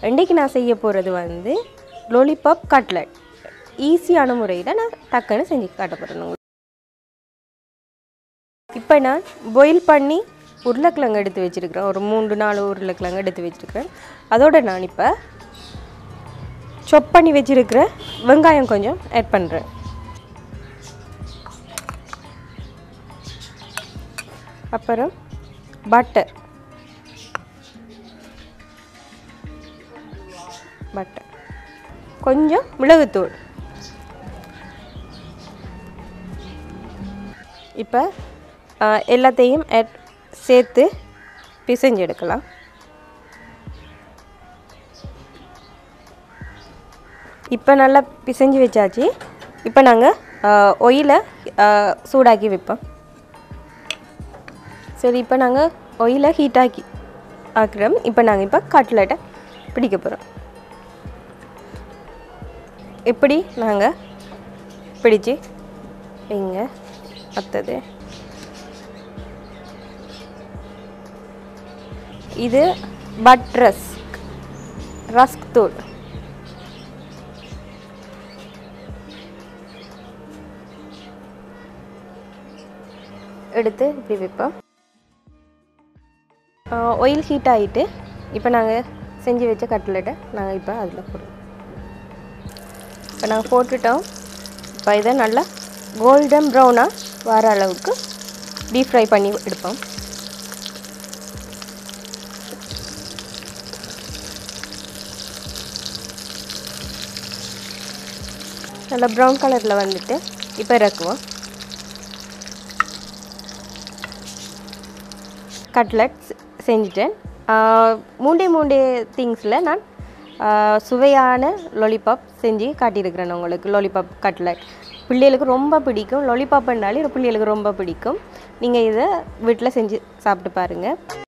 இன்றைக்கு நான் செய்ய போகிறது வந்து லாலிபாப் கட்லெட். ஈஸியான முறையில் நான் டக்குன்னு செஞ்சு காட்ட போகிறேன் உங்களுக்கு. இப்போ நான் பாயில் பண்ணி உருளைக்கிழங்கு எடுத்து வச்சுருக்கிறேன். ஒரு 3-4 உருளைக்கிழங்கு எடுத்து வச்சுருக்கிறேன். அதோடு நான் இப்போ சாப் பண்ணி வச்சுருக்கிற வெங்காயம் கொஞ்சம் ஆட் பண்ணுறேன். அப்புறம் பட்டர் கொஞ்சம் மிளகுத்தூள். இப்போ எல்லாத்தையும் சேர்த்து பிசைஞ்சு எடுக்கலாம். இப்போ நல்லா பிசைஞ்சு வச்சாச்சு. இப்போ நாங்கள் ஆயிலை சூடாக்கி வைப்போம். சரி, இப்போ நாங்கள் ஆயிலை ஹீட்டாக்கி ஆக்குறோம். இப்போ நாங்கள் இப்போ கட்லெட்டை பிடிக்க போகிறோம். எப்படி நாங்கள் பிடிச்சி வைங்க. அடுத்தது இது ரஸ்க் தூள். எடுத்து இப்படி வைப்போம். ஆயில் ஹீட் ஆகிட்டு இப்போ நாங்கள் செஞ்சு வச்ச கட்லெட்டை நாங்கள் இப்போ அதில் போடுறோம். இப்போ நாங்கள் போட்டுட்டோம். இப்போ இதை நல்லா கோல்டன் ப்ரௌனாக வர அளவுக்கு டீப் ஃப்ரை பண்ணி எடுப்போம். நல்லா ப்ரௌன் கலரில் வந்துட்டு இப்போ இறக்குவோம். கட்லெட் செஞ்சுட்டேன். மூண்டே திங்ஸில் நான் சுவையான லாலிபாப் செஞ்சு காட்டியிருக்கிறேன் உங்களுக்கு. லாலிபாப் கட்லெட் பிள்ளைகளுக்கு ரொம்ப பிடிக்கும். லாலிபாப்னாலே பிள்ளைகளுக்கு ரொம்ப பிடிக்கும். நீங்கள் இதை வீட்டில் செஞ்சு சாப்பிட்டு பாருங்கள்.